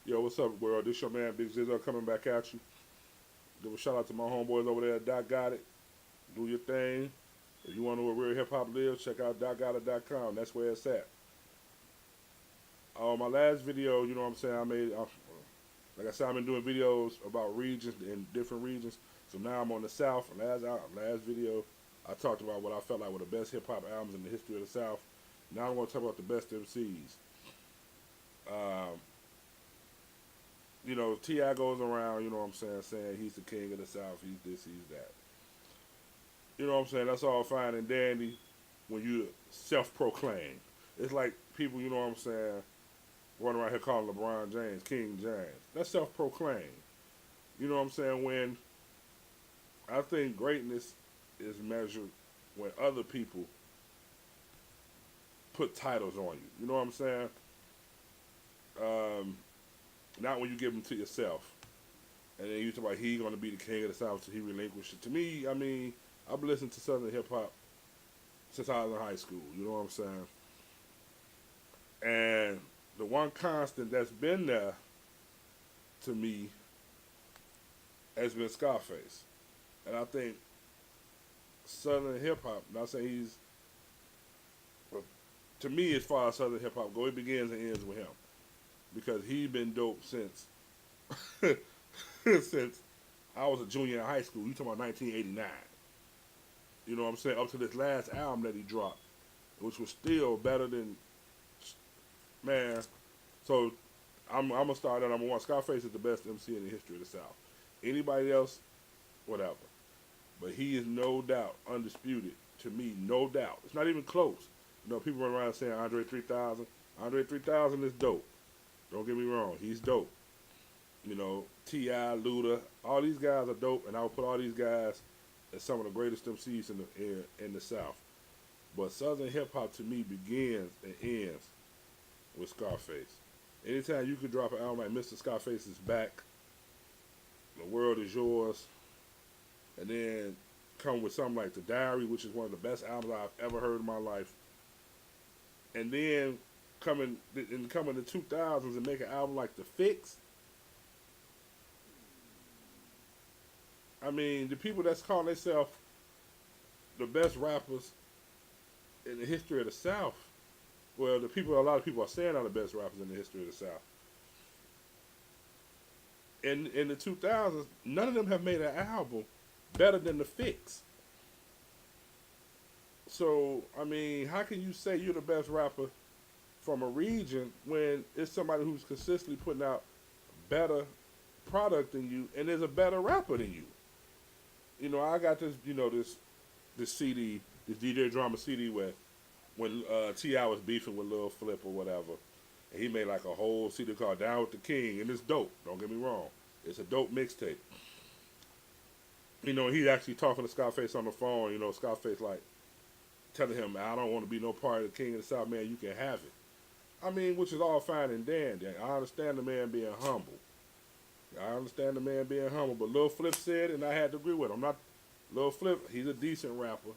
Yo, what's up, world? This your man, Big Zizzo, coming back at you. Give a shout out to my homeboys over there at Doc Got It. Do your thing. If you want to know where real hip hop lives, check out DocGotIt.com. That's where it's at. My last video, you know what I'm saying, like I said, I've been doing videos about regions in different regions. So now I'm on the South. Last video, I talked about what I felt like were the best hip hop albums in the history of the South. Now I'm going to talk about the best MCs. Um, T.I. goes around, you know what I'm saying he's the king of the South, he's this, he's that. You know what I'm saying? That's all fine and dandy when you self-proclaim. It's like people, you know what I'm saying, running around here calling LeBron James King James. That's self-proclaimed. You know what I'm saying? When I think greatness is measured when other people put titles on you. You know what I'm saying? Not when you give them to yourself. And then you talk about he going to be the king of the South, so he relinquished it. To me, I mean, I've been listening to Southern hip hop since I was in high school. You know what I'm saying? And the one constant that's been there to me has been Scarface. And I think Southern hip hop, not saying he's, but to me, as far as Southern hip hop go, it begins and ends with him. Because he's been dope since since I was a junior in high school. You talking about 1989. You know what I'm saying? Up to this last album that he dropped, which was still better than, man. So I'm going to start at number one. Scarface is the best MC in the history of the South. Anybody else, whatever. But he is no doubt undisputed. To me, no doubt. It's not even close. You know, people run around saying Andre 3000. Andre 3000 is dope. Don't get me wrong. He's dope. You know, T.I., Luda, all these guys are dope, and I would put all these guys as some of the greatest MCs in the South. But Southern hip-hop, to me, begins and ends with Scarface. Anytime you could drop an album like Mr. Scarface is Back, The World Is Yours, and then come with something like The Diary, which is one of the best albums I've ever heard in my life, and then come in the 2000s and make an album like The Fix. I mean, the people that's calling themselves the best rappers in the history of the South, well, a lot of people are saying are the best rappers in the history of the South. In the 2000s, none of them have made an album better than The Fix. So, I mean, how can you say you're the best rapper from a region when it's somebody who's consistently putting out better product than you and is a better rapper than you? You know, I got this CD, this DJ Drama CD when T.I. was beefing with Lil Flip or whatever, and he made like a whole CD called Down with the King, and it's dope. Don't get me wrong, it's a dope mixtape. You know, he's actually talking to Scarface on the phone. You know, Scarface like telling him, "I don't want to be no part of the King of the South, man. You can have it." I mean, which is all fine and dandy. I understand the man being humble. But Lil Flip said, and I had to agree with him. Lil Flip, he's a decent rapper.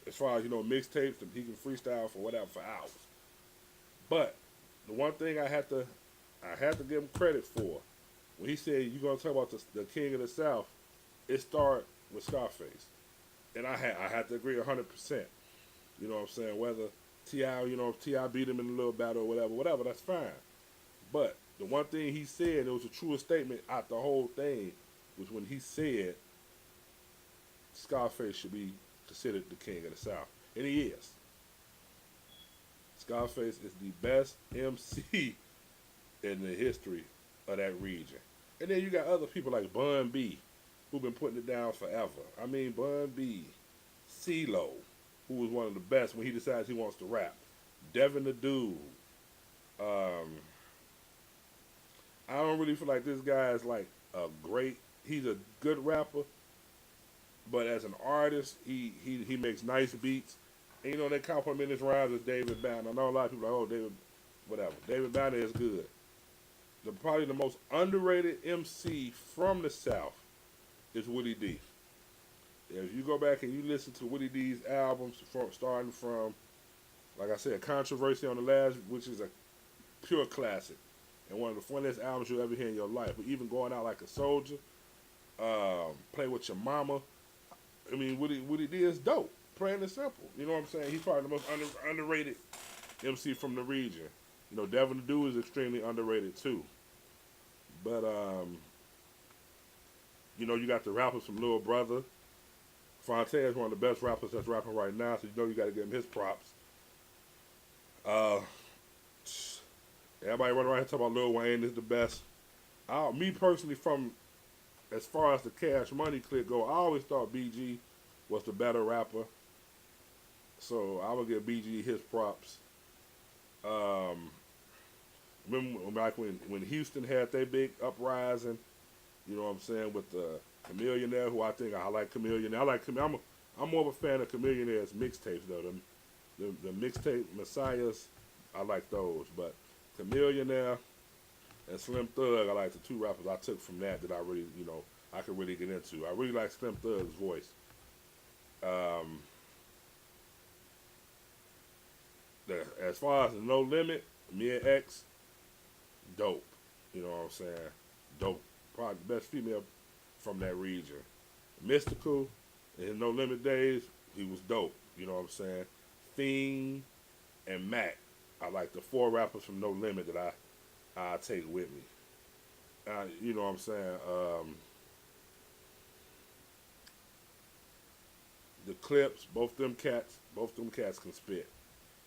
As far as, you know, mixtapes, he can freestyle for whatever for hours. But the one thing I had to give him credit for, when he said you're gonna talk about the King of the South, it started with Scarface. And I had to agree 100%. You know what I'm saying? Whether T.I. beat him in a little battle or whatever, that's fine. But the one thing he said, it was the truest statement out the whole thing, was when he said Scarface should be considered the king of the South. And he is. Scarface is the best MC in the history of that region. And then you got other people like Bun B, who've been putting it down forever. I mean, Bun B, CeeLo, who was one of the best when he decides he wants to rap. Devin the Dude. I don't really feel like this guy is like he's a good rapper, but as an artist, he makes nice beats. And, you know, they compliment his rhymes as David Banner. I know a lot of people are like, oh, whatever. David Banner is good. Probably the most underrated MC from the South is Willie D. If you go back and you listen to Willie D's albums, starting from, like I said, Controversy on the Last, which is a pure classic. and one of the funniest albums you'll ever hear in your life. But even going out like a soldier, play with your mama. I mean, what he did is dope. Plain and simple. You know what I'm saying? He's probably the most underrated MC from the region. You know, Devin the Dude is extremely underrated too. But you know, you got the rappers from Lil Brother. Fonte is one of the best rappers that's rapping right now, so you know you got to give him his props. Uh, Everybody running around here talking about Lil Wayne is the best. Me personally, from as far as the Cash Money clip go, I always thought BG was the better rapper. So I would give BG his props. Remember, like when Houston had their big uprising, you know what I'm saying, with the Chamillionaire, who I think I like Chamillionaire. I'm more of a fan of Chamillionaire's mixtapes though. The mixtape Messiahs, I like those. But Chamillionaire and Slim Thug, I like the two rappers I took from that I really, you know, I could really get into. I really like Slim Thug's voice. As far as the No Limit, me and X, dope. You know what I'm saying? Dope. Probably the best female from that region. Mystical, in his No Limit days, he was dope. You know what I'm saying? Fiend and Mac. I like the four rappers from No Limit that I take with me. You know what I'm saying? The Clips, both them cats can spit.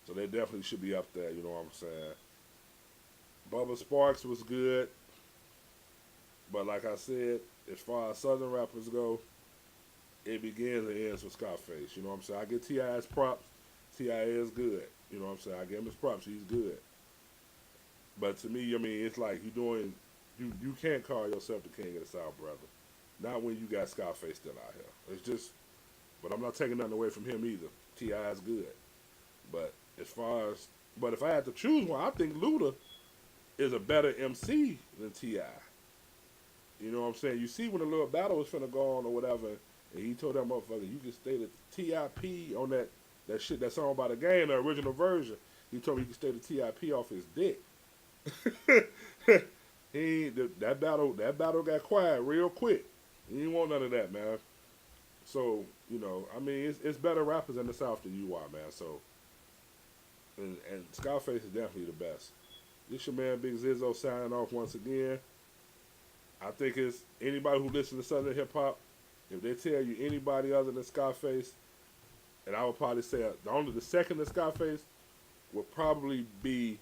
So they definitely should be up there, you know what I'm saying? Bubba Sparks was good. But like I said, as far as Southern rappers go, it begins and ends with Scarface. You know what I'm saying? I give T.I.'s props. T.I. is good. You know what I'm saying? I give him his props. He's good. But to me, I mean, it's like you can't call yourself the king of the South, brother. Not when you got Scarface still out here. It's just, but I'm not taking nothing away from him either. T.I. is good. But but if I had to choose one, I think Luda is a better MC than T.I. You know what I'm saying? You see when the little battle was finna go on or whatever, and he told that motherfucker, you can stay the TIP on that shit, that song by the game, the original version. He told me you can stay the TIP off his dick. That battle got quiet real quick. He didn't want none of that, man. So, you know, I mean, it's better rappers in the South than you are, man. So, and Scarface is definitely the best. This your man Big Zizzo signing off once again. I think it's anybody who listens to Southern hip hop, if they tell you anybody other than Scarface, and I would probably say the second to Scarface would probably be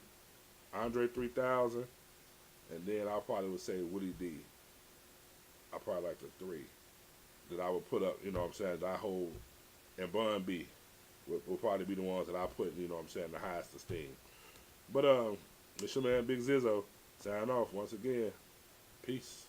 Andre 3000, and then I probably would say Woody D. I probably like the three that I would put up, you know what I'm saying, that I hold, and Bun B will probably be the ones that I put, you know what I'm saying, the highest esteem. But this your man Big Zizzo, sign off once again. Peace.